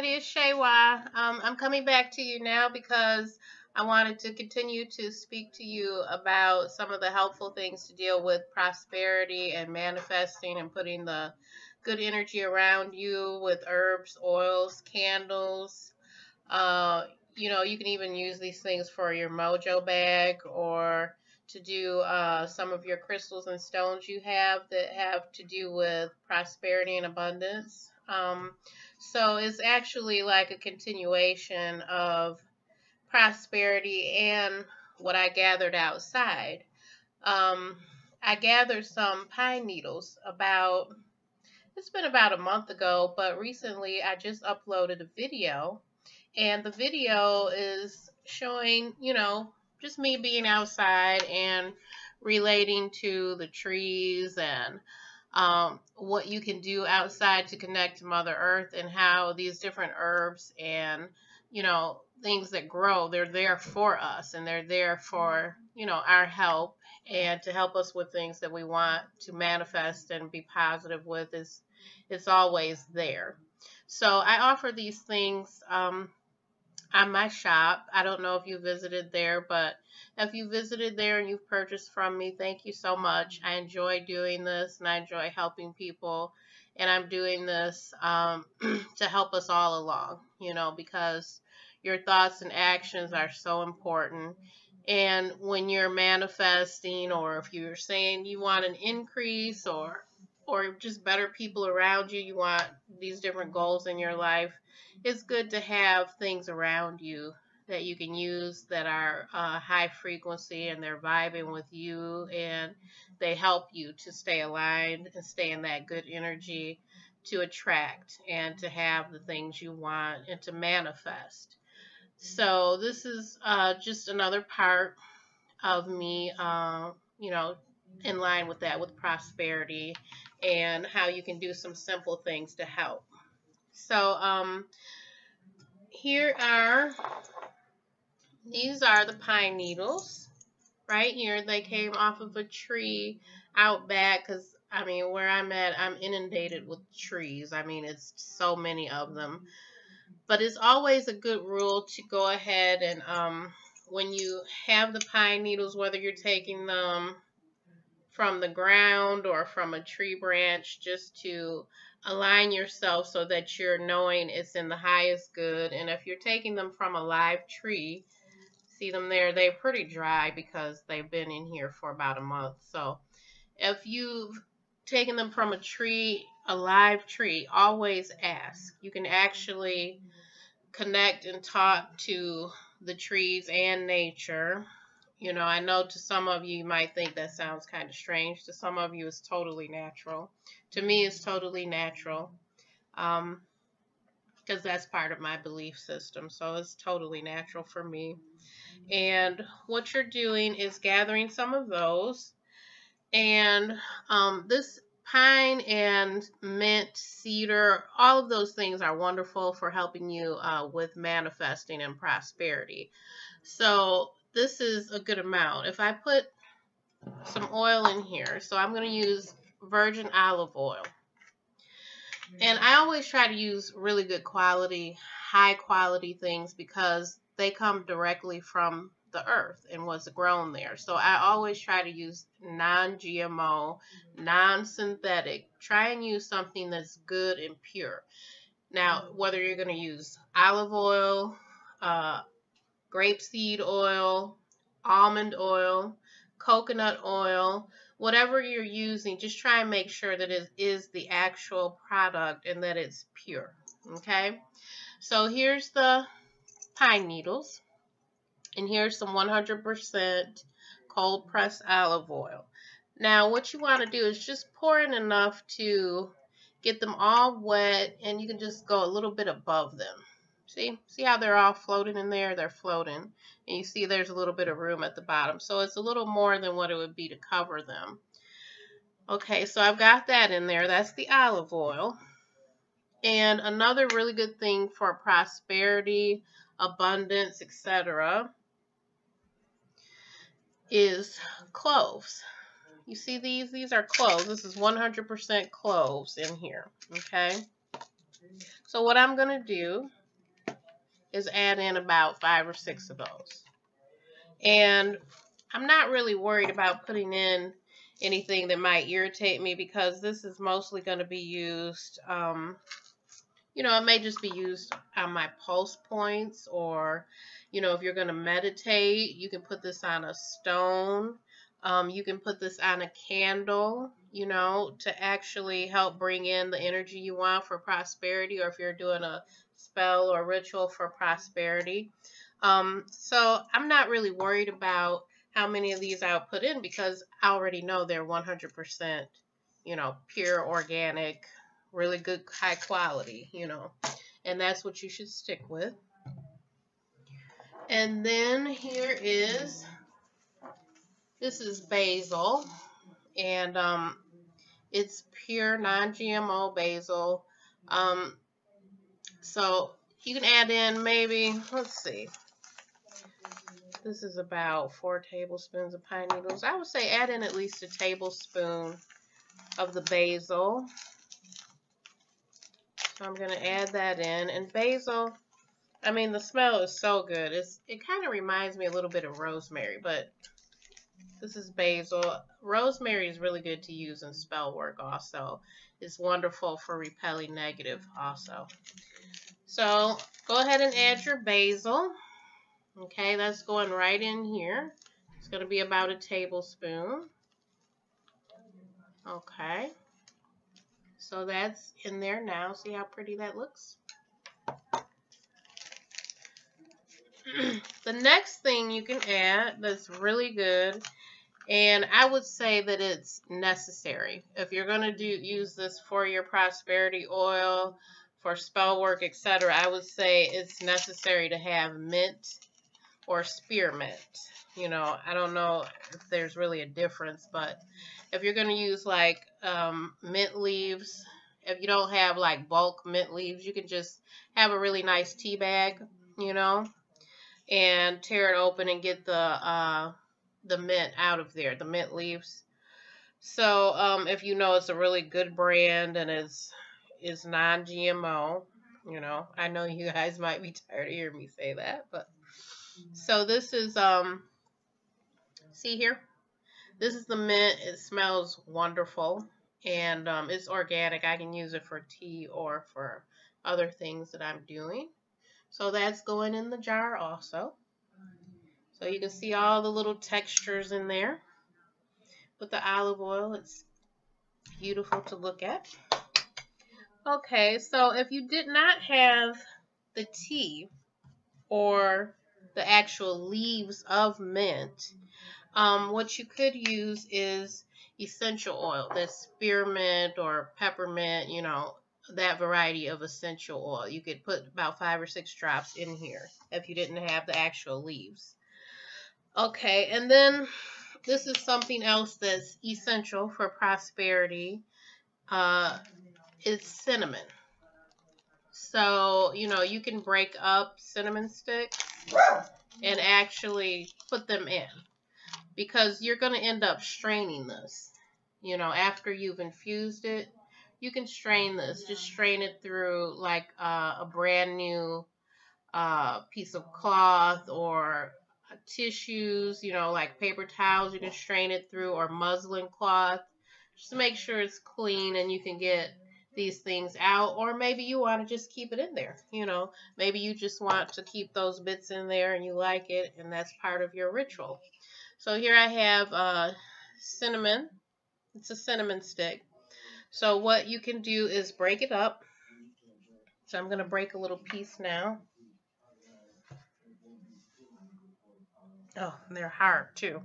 everybody, it's Shawah. I'm coming back to you now because I wanted to continue to speak to you about some of the helpful things to deal with prosperity and manifesting and putting the good energy around you with herbs, oils, candles. Uh, you can even use these things for your mojo bag or to do some of your crystals and stones you have that have to do with prosperity and abundance. So it's actually like a continuation of prosperity and what I gathered outside. Um, I gathered some pine needles it's been about a month ago, but recently I just uploaded a video, and the video is showing, just me being outside and relating to the trees and what you can do outside to connect to Mother Earth and how these different herbs and, things that grow, they're there for us and they're there for, our help and to help us with things that we want to manifest and be positive with it's always there. So I offer these things on my shop. I don't know if you visited there, but if you visited there and you've purchased from me, thank you so much. I enjoy doing this and I enjoy helping people. And I'm doing this to help us all along, because your thoughts and actions are so important. And when you're manifesting, or if you're saying you want an increase or just better people around you, you want these different goals in your life, it's good to have things around you that you can use that are high frequency and they're vibing with you and they help you to stay aligned and stay in that good energy to attract and to have the things you want and to manifest. So this is just another part of me, in line with that, with prosperity and how you can do some simple things to help. So these are the pine needles right here. They came off of a tree out back because, where I'm at, I'm inundated with trees. It's so many of them. But it's always a good rule to go ahead and when you have the pine needles, whether you're taking them from the ground or from a tree branch, just to align yourself so that you're knowing it's in the highest good. And if you're taking them from a live tree, see them there, they're pretty dry because they've been in here for about a month. So if you've taken them from a live tree, always ask. You can actually connect and talk to the trees and nature. I know to some of you, you might think that sounds kind of strange. To some of you, it's totally natural. To me, it's totally natural because that's part of my belief system. So it's totally natural for me. And what you're doing is gathering some of those. And this pine and mint, cedar, all of those things are wonderful for helping you with manifesting and prosperity. So this is a good amount. If I put some oil in here, so I'm going to use virgin olive oil. And I always try to use really good quality, high quality things because they come directly from the earth and what's grown there. So I always try to use non-GMO, non-synthetic. Try and use something that's good and pure. Now, whether you're going to use olive oil, grapeseed oil, almond oil, coconut oil, whatever you're using, just try and make sure that it is the actual product and that it's pure. Okay? So here's the pine needles. And here's some 100% cold pressed olive oil. Now what you want to do is just pour in enough to get them all wet, and you can just go a little bit above them. See how they're all floating in there? They're floating. And you see there's a little bit of room at the bottom. So it's a little more than what it would be to cover them. Okay, so I've got that in there. That's the olive oil. And another really good thing for prosperity, abundance, etc., is cloves. You see these? These are cloves. This is 100% cloves in here. Okay? So what I'm going to do is add in about 5 or 6 of those. And I'm not really worried about putting in anything that might irritate me because this is mostly going to be used, it may just be used on my pulse points, or, if you're going to meditate, you can put this on a stone. You can put this on a candle, to actually help bring in the energy you want for prosperity, or if you're doing a spell or ritual for prosperity. So I'm not really worried about how many of these I'll put in because I already know they're 100%, pure, organic, really good, high quality, and that's what you should stick with. And then this is basil, and it's pure non-GMO basil. So you can add in maybe, let's see, this is about 4 tablespoons of pine needles. I would say add in at least a tablespoon of the basil. So I'm going to add that in. And basil, I mean, the smell is so good. It kind of reminds me a little bit of rosemary, but this is basil. Rosemary is really good to use in spell work also. It's wonderful for repelling negative also. So go ahead and add your basil. Okay, that's going right in here. It's going to be about a tablespoon. Okay. So that's in there now. See how pretty that looks? The next thing you can add that's really good, and I would say that it's necessary. If you're going to use this for your prosperity oil, for spell work, etc., I would say it's necessary to have mint or spearmint. I don't know if there's really a difference, but if you're going to use like mint leaves, if you don't have like bulk mint leaves, you can just have a really nice tea bag, and tear it open and get the mint out of there, the mint leaves. So if it's a really good brand and it's non-GMO, I know you guys might be tired of hearing me say that, but so this is see here, this is the mint. It smells wonderful, and it's organic. I can use it for tea or for other things that I'm doing. So that's going in the jar also. So you can see all the little textures in there. With the olive oil, it's beautiful to look at. Okay, so if you did not have the tea or the actual leaves of mint, what you could use is essential oil. That's spearmint or peppermint, that variety of essential oil. You could put about 5 or 6 drops in here if you didn't have the actual leaves. Okay, and then this is something else that's essential for prosperity. It's cinnamon. So, you can break up cinnamon sticks and actually put them in, because you're going to end up straining this. After you've infused it, you can strain this. Just strain it through like a brand new piece of cloth or tissues, like paper towels. You can strain it through, or muslin cloth. Just make sure it's clean and you can get these things out. Or maybe you want to just keep it in there. Maybe you just want to keep those bits in there and you like it, and that's part of your ritual. So here I have cinnamon. It's a cinnamon stick. So what you can do is break it up. So I'm going to break a little piece now. Oh, they're hard too.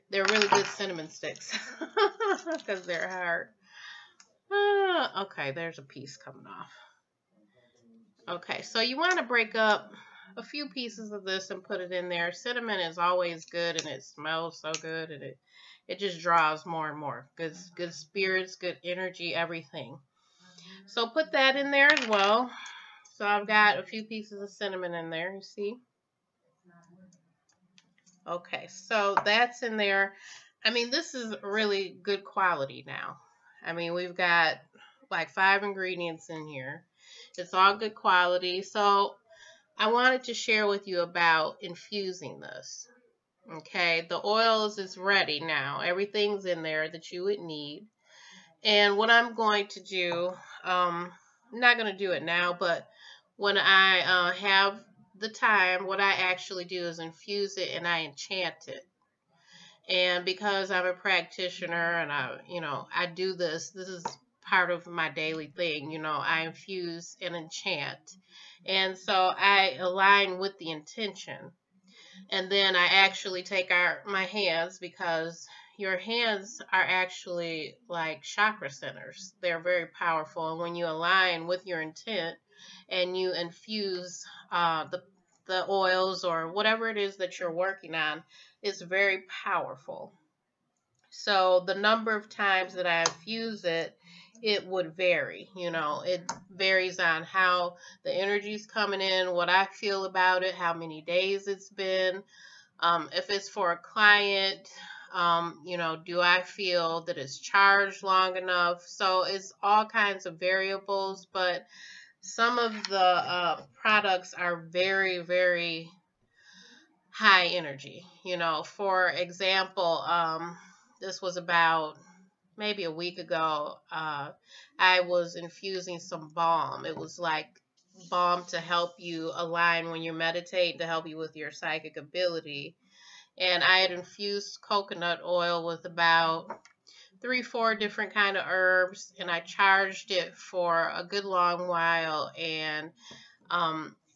They're really good cinnamon sticks because they're hard. Okay, there's a piece coming off. Okay, so you want to break up a few pieces of this and put it in there. Cinnamon is always good, and it smells so good, and it just draws more and more. Good spirits, good energy, everything. So put that in there as well. So I've got a few pieces of cinnamon in there, you see? Okay, so that's in there. I mean, this is really good quality now. I mean, we've got like 5 ingredients in here. It's all good quality. So I wanted to share with you about infusing this. Okay, the oils is ready now. Everything's in there that you would need. And what I'm going to do, I'm not going to do it now, but when I have the time, what I actually do is infuse it and I enchant it. And because I'm a practitioner and I do this is part of my daily thing. I infuse and enchant. And so I align with the intention. And then I actually take my hands, because your hands are actually like chakra centers. They're very powerful. And when you align with your intent and you infuse the oils or whatever it is that you're working on, it's very powerful. So the number of times that I infuse it, it would vary. It varies on how the energy's coming in, what I feel about it, how many days it's been. If it's for a client, do I feel that it's charged long enough? So it's all kinds of variables, but some of the products are very, very high energy. For example, this was about maybe a week ago. I was infusing some balm. It was like balm to help you align when you meditate, to help you with your psychic ability. And I had infused coconut oil with about 3-4 different kind of herbs, and I charged it for a good long while. And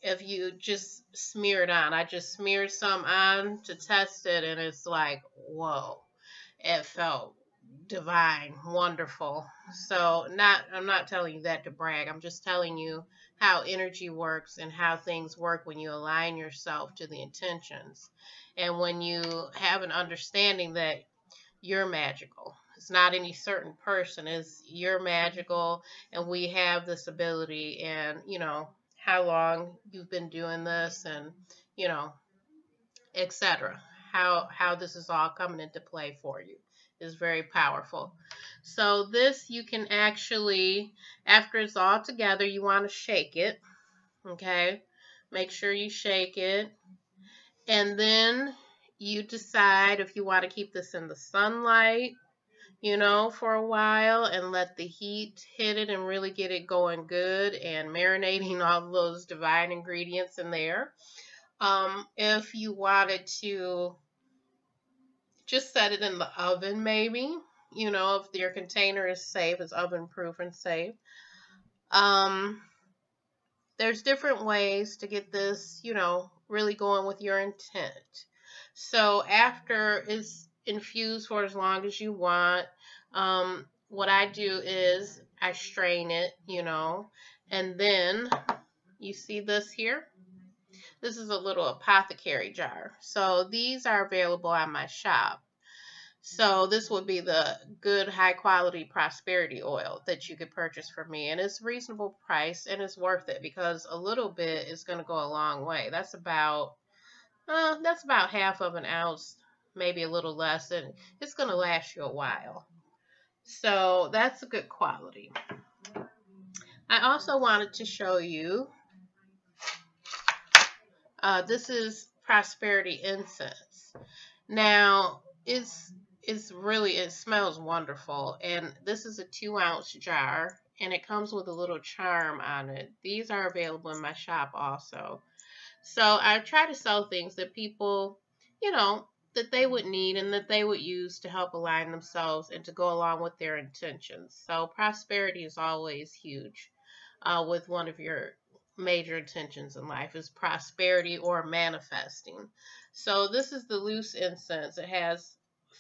if you just smear it on, I just smeared some on to test it, and it's like, whoa, it felt divine, wonderful. So I'm not telling you that to brag. I'm just telling you how energy works and how things work when you align yourself to the intentions. And when you have an understanding that you're magical. It's not any certain person. It's you're magical, and we have this ability, and how long you've been doing this, and etc. How this is all coming into play for you is very powerful. So this, you can actually, after it's all together, you want to shake it. Okay, make sure you shake it, and then you decide if you want to keep this in the sunlight, for a while, and let the heat hit it and really get it going good and marinating all those divine ingredients in there. If you wanted to just set it in the oven, maybe, if your container is safe, it's oven proof and safe. There's different ways to get this, really going with your intent. So after it's infused for as long as you want, what I do is I strain it, and then you see this here. This is a little apothecary jar. So these are available on my shop. So this would be the good high quality prosperity oil that you could purchase from me, and it's reasonable price and it's worth it, because a little bit is going to go a long way. That's about half of an ounce, maybe a little less, and it's going to last you a while. So that's a good quality. I also wanted to show you, this is prosperity incense. Now it smells wonderful, and this is a 2-ounce jar, and it comes with a little charm on it. These are available in my shop also. So I try to sell things that people, that they would need and that they would use to help align themselves and to go along with their intentions. So prosperity is always huge with one of your major intentions in life, is prosperity or manifesting. So this is the loose incense. It has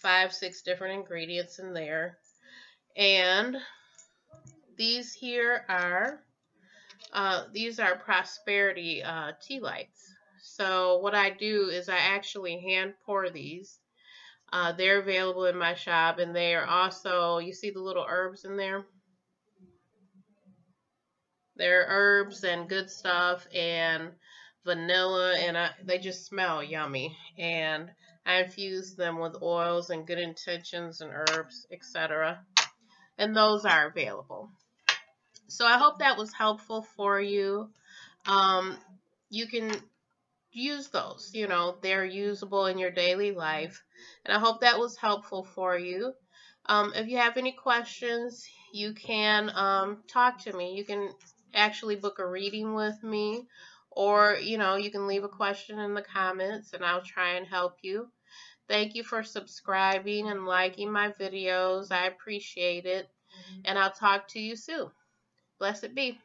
5-6 different ingredients in there, and these here are prosperity tea lights. So what I do is I actually hand pour these. They're available in my shop, and they are also, you see the little herbs in there? They're herbs and good stuff and vanilla, and they just smell yummy. And I infuse them with oils and good intentions and herbs, etc. And those are available. So I hope that was helpful for you. You can use those, they're usable in your daily life. And I hope that was helpful for you. If you have any questions, you can talk to me. You can actually book a reading with me, or, you can leave a question in the comments and I'll try and help you. Thank you for subscribing and liking my videos. I appreciate it. And I'll talk to you soon. Blessed be.